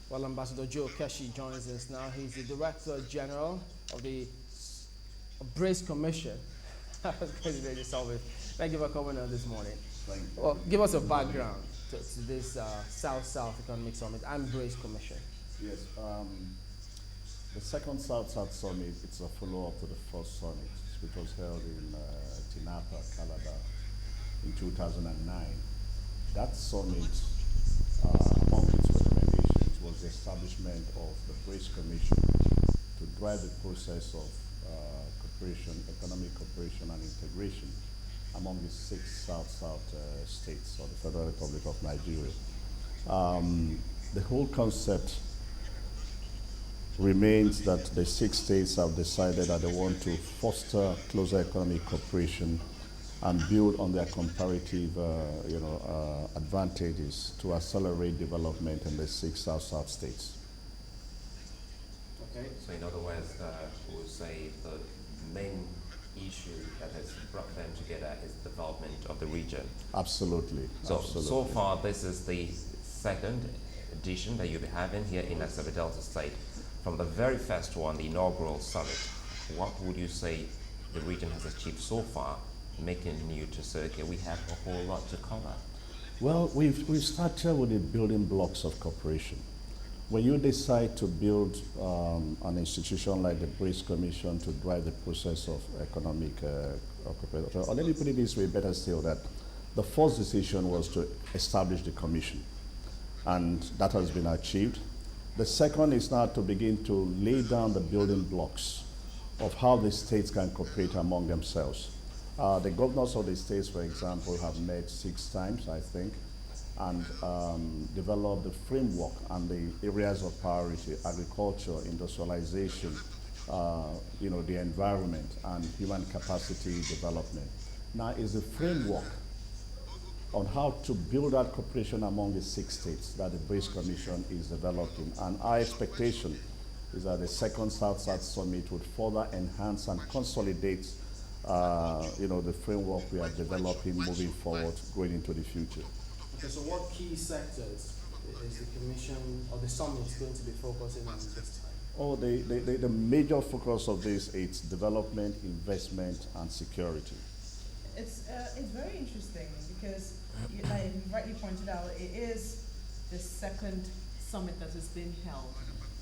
While Ambassador Joe Keshi joins us now, he's the Director General of the Brace Commission. President Salve, thank you for coming on this morning. Thank you. Well, give us a background to this South-South Economic Summit and Brace Commission. Yes, the second South-South Summit, it's a follow-up to the first summit, which was held in Tinapa, Canada in 2009. That summit, among its recommendations, was the establishment of the Brace Commission to drive the process of cooperation, economic cooperation and integration among the six South-South states of the Federal Republic of Nigeria. The whole concept remains that the six states have decided that they want to foster closer economic cooperation and build on their comparative advantages to accelerate development in the six South-South states. Okay. So in other words, we would say the main issue that has brought them together is development of the region. Absolutely. So, absolutely. So far, this is the second edition that you'll be having here in Asaba Delta State. From the very first one, the inaugural summit, what would you say the region has achieved so far, making you to say, okay, we have a whole lot to cover? Well, we've started with the building blocks of cooperation. When you decide to build an institution like the Brace Commission to drive the process of economic cooperation, or let me put it this way, better still, that the first decision was to establish the commission, and that has been achieved. The second is now to begin to lay down the building blocks of how the states can cooperate among themselves. The governors of the states, for example, have met 6 times, I think, and developed the framework and the areas of priority: agriculture, industrialization, the environment, and human capacity development. Now is the framework on how to build that cooperation among the 6 states that the Brace Commission is developing. And our expectation is that the second South-South Summit would further enhance and consolidate the framework we are developing moving forward, going into the future. Okay, so what key sectors is the Commission or the Summit going to be focusing on this time? Oh, the major focus of this is development, investment, and security. It's very interesting because, like you rightly pointed out, it is the second summit that has been held,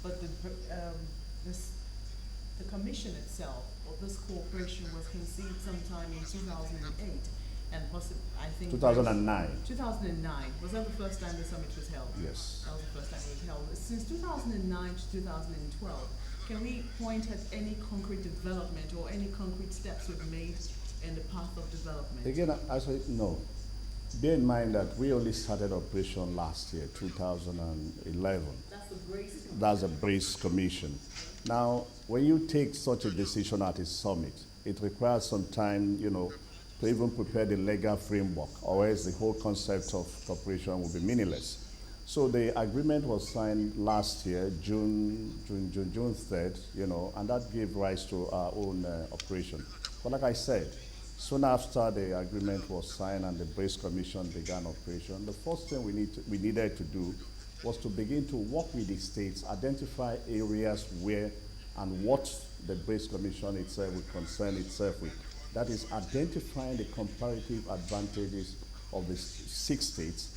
but the commission itself, or this cooperation, was conceived sometime in 2008, and possibly, I think 2009. 2009 was that the first time the summit was held? Yes. That was the first time it was held. Since 2009 to 2012, can we point at any concrete development or any concrete steps we've made in the path of development? Again, I say no. Bear in mind that we only started operation last year, 2011. That's the Brace. That's a Brace Commission. Now, when you take such a decision at a summit, it requires some time, to even prepare the legal framework, or else the whole concept of cooperation will be meaningless. So the agreement was signed last year, June 3rd, and that gave rise to our own operation. But like I said, soon after the agreement was signed and the Brace Commission began operation, the first thing we needed to do was to begin to work with the states, identify areas where and what the Brace Commission itself would concern itself with. That is, identifying the comparative advantages of the 6 states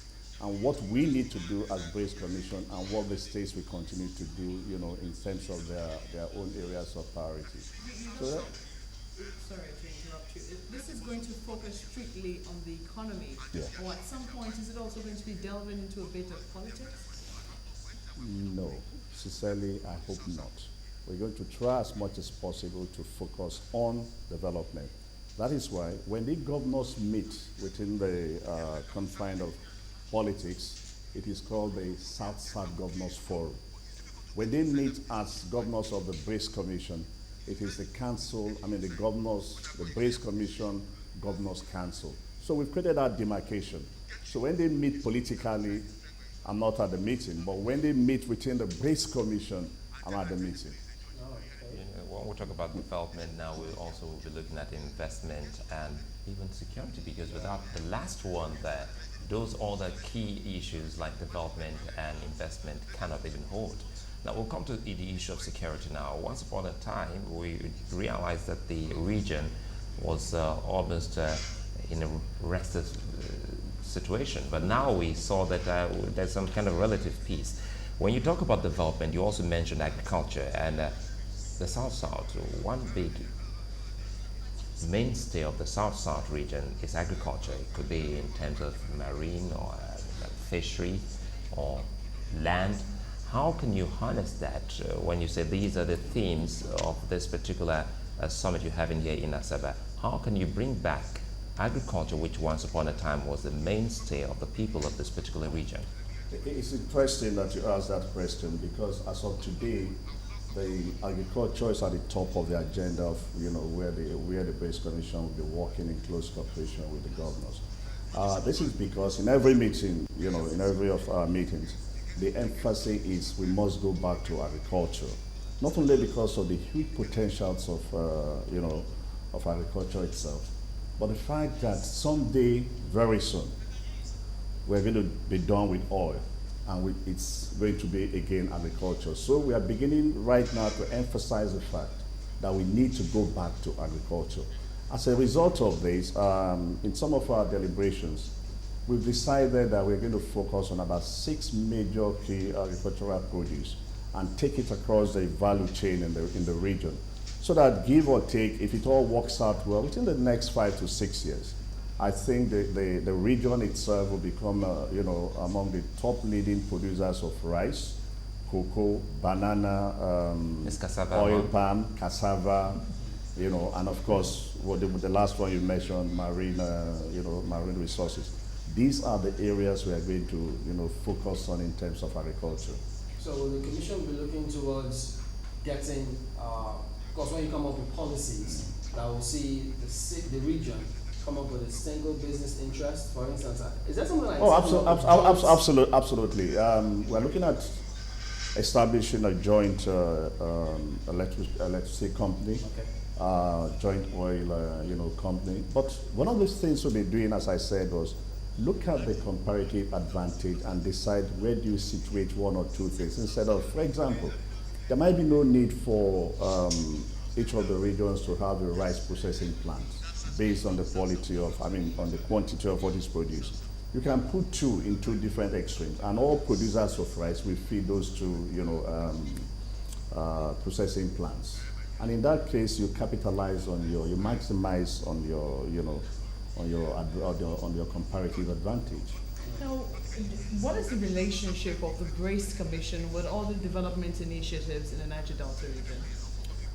and what we need to do as Brace Commission and what the states will continue to do, in terms of their own areas of priority. So Sorry to interrupt you. This is going to focus strictly on the economy, Yeah. or at some point is it also going to be delving into a bit of politics? No, sincerely, I hope not. We're going to try as much as possible to focus on development. That is why when the governors meet within the confine of politics, it is called the South-South Governors Forum. When they meet as governors of the Brace Commission, it is the governors, the Brace Commission, Governors Council. So we've created that demarcation. So when they meet politically, I'm not at the meeting, but when they meet within the Brace Commission, I'm at the meeting. When we talk about development now, we'll also be looking at investment and even security, because without the last one there, those other key issues like development and investment cannot even hold. Now we'll come to the issue of security now. Once upon a time, we realized that the region was almost in a restive situation, but now we saw that there's some kind of relative peace. When you talk about development, you also mentioned agriculture, and the South-South, one big mainstay of the South-South region is agriculture. It could be in terms of marine or fishery or land. How can you harness that when you say these are the themes of this particular summit you're having here in Asaba? How can you bring back agriculture, which once upon a time was the mainstay of the people of this particular region? It's interesting that you asked that question, because as of today, the agriculture is at the top of the agenda of where the Base Commission will be working in close cooperation with the governors. This is because in every meeting, in every of our meetings, the emphasis is we must go back to agriculture, not only because of the huge potentials of of agriculture itself, but the fact that someday, very soon, we're going to be done with oil, and it's going to be again agriculture. So we are beginning right now to emphasize the fact that we need to go back to agriculture. As a result of this, in some of our deliberations, we've decided that we're going to focus on about 6 major key agricultural produce and take it across the value chain in the region, so that give or take, if it all works out well, within the next 5 to 6 years, I think the region itself will become, among the top leading producers of rice, cocoa, banana, oil palm, cassava, and of course, the last one you mentioned, marine resources. These are the areas we are going to, focus on in terms of agriculture. So will the Commission be looking towards getting, because when you come up with policies that will see the region come up with a single business interest, for instance, is that something like? Oh, absolutely. We're looking at establishing a joint electricity company, joint oil, company. But one of those things we'll be doing, as I said, was look at the comparative advantage and decide where do you situate one or two things, instead of, for example, there might be no need for each of the regions to have a rice processing plant based on the quality of, on the quantity of what is produced. You can put 2 in 2 different extremes, and all producers of rice will feed those 2, processing plants. And in that case, you capitalize on you maximize on your comparative advantage. Now, what is the relationship of the Brace Commission with all the development initiatives in the Niger Delta region?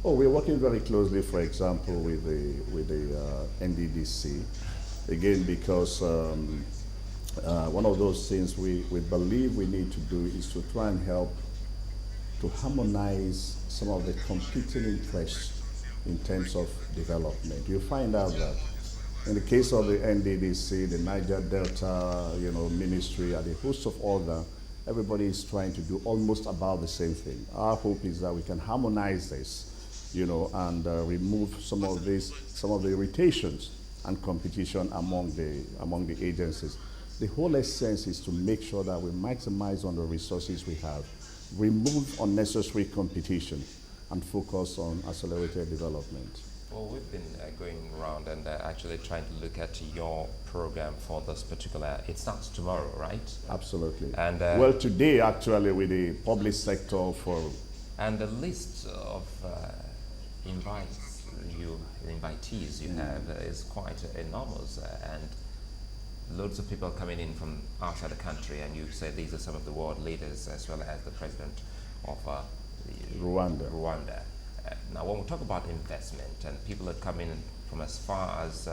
Oh, we're working very closely, for example, with the NDDC, again, because one of those things we believe we need to do is to try and help to harmonize some of the competing interests in terms of development. You find out that in the case of the NDDC, the Niger Delta, ministry, and a host of other, everybody is trying to do almost about the same thing. Our hope is that we can harmonize this, and remove some of the irritations and competition among the agencies. The whole essence is to make sure that we maximize on the resources we have, remove unnecessary competition, and focus on accelerated development. Well, we've been going around and actually trying to look at your program for this particular. It starts tomorrow, right? Absolutely. And well, today actually with the public sector for. And the list of invitees you have is quite enormous, and loads of people coming in from outside the country. And you say these are some of the world leaders, as well as the president of Rwanda. Now, when we talk about investment and people are coming from as far as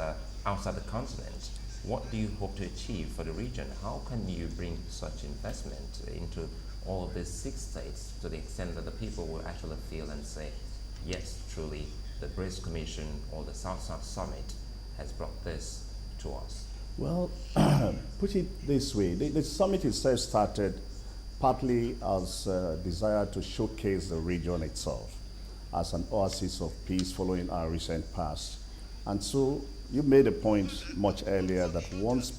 outside the continent, what do you hope to achieve for the region? How can you bring such investment into all of these 6 states to the extent that the people will actually feel and say, yes, truly, the Brace Commission or the South-South Summit has brought this to us? Well, put it this way, the summit itself started partly as a desire to showcase the region itself as an oasis of peace following our recent past. And so you made a point much earlier that once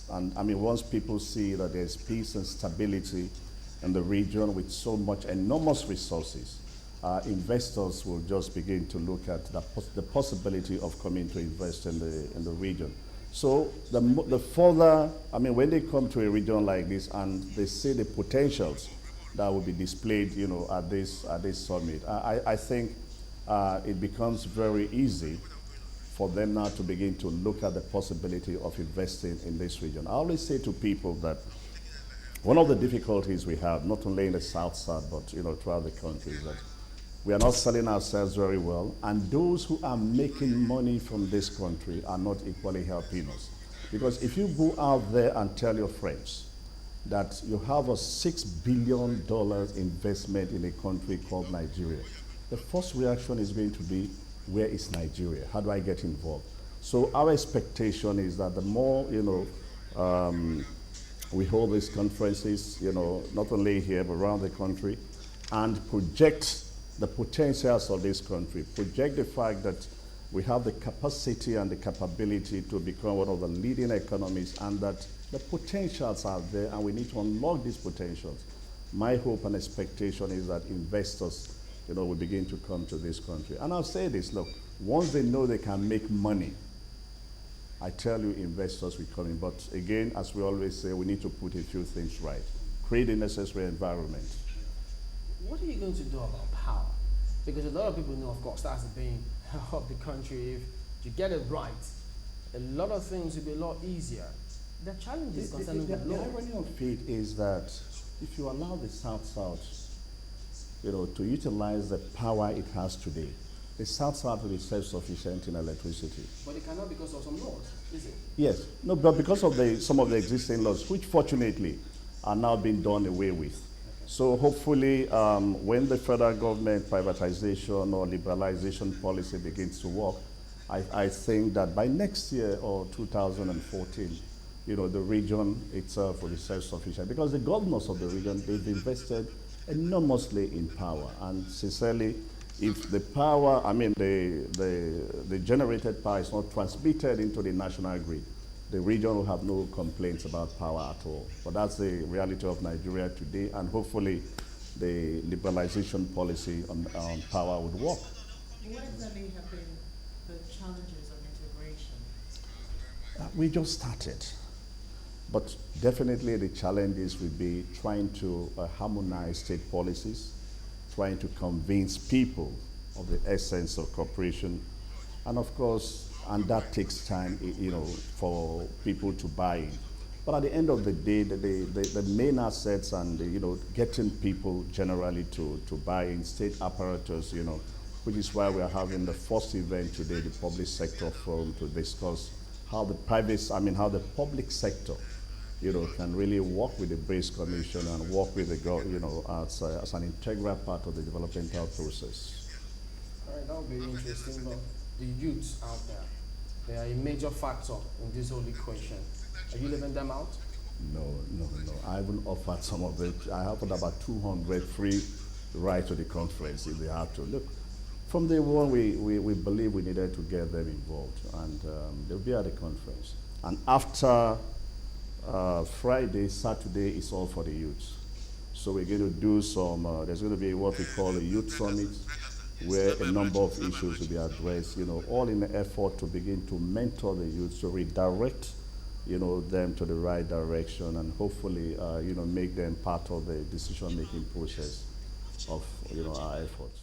once people see that there's peace and stability in the region with so much enormous resources, investors will just begin to look at the possibility of coming to invest in the region. So the further, when they come to a region like this and they see the potentials that will be displayed, at this summit, I think it becomes very easy for them now to begin to look at the possibility of investing in this region. I always say to people that one of the difficulties we have, not only in the South, but throughout the country, is that we are not selling ourselves very well, and those who are making money from this country are not equally helping us. Because if you go out there and tell your friends that you have a $6 billion investment in a country called Nigeria, the first reaction is going to be, where is Nigeria? How do I get involved? So our expectation is that the more, we hold these conferences, not only here, but around the country, and project the potentials of this country, project the fact that we have the capacity and the capability to become one of the leading economies, and that the potentials are there, and we need to unlock these potentials. My hope and expectation is that investors, will begin to come to this country. And I'll say this, look, once they know they can make money, I tell you, investors will come in. But again, as we always say, we need to put a few things right. Create the necessary environment. What are you going to do about power? Because a lot of people know, of course, that's the being of the country. If you get it right, a lot of things will be a lot easier. The challenges concerning the The law. irony of it is that if you allow the South, to utilize the power it has today, the South will be self-sufficient in electricity. But it cannot because of some laws, is it? Yes, no, but because of some of the existing laws, which fortunately are now being done away with. So hopefully, when the federal government privatization or liberalization policy begins to work, I think that by next year or 2014, the region itself will be self-sufficient, because the governors of the region, they've invested enormously in power. And sincerely, if the power, the generated power is not transmitted into the national grid, the region will have no complaints about power at all. But that's the reality of Nigeria today, and hopefully the liberalization policy on power would work. What exactly have been the challenges of integration? We just started. But definitely the challenges will be trying to harmonize state policies, trying to convince people of the essence of cooperation, and of course, and that takes time, for people to buy in. But at the end of the day, the main assets and getting people generally to buy in state apparatus, which is why we are having the first event today, the public sector forum, to discuss how the public sector can really work with the Base Commission and work with the as an integral part of the developmental process. All right, that would be interesting. But the youths out there, they are a major factor in this whole equation. Are you leaving them out? No. I haven't offered some of it. I offered about 200 free rides to the conference if they have to. Look, from day one, we believe we needed to get them involved, and they'll be at the conference. And after Friday, Saturday is all for the youths. So we're going to do there's going to be what we call a youth summit, where a number of issues will be addressed, all in the effort to begin to mentor the youth, to redirect, them to the right direction, and hopefully, make them part of the decision-making process of, our efforts.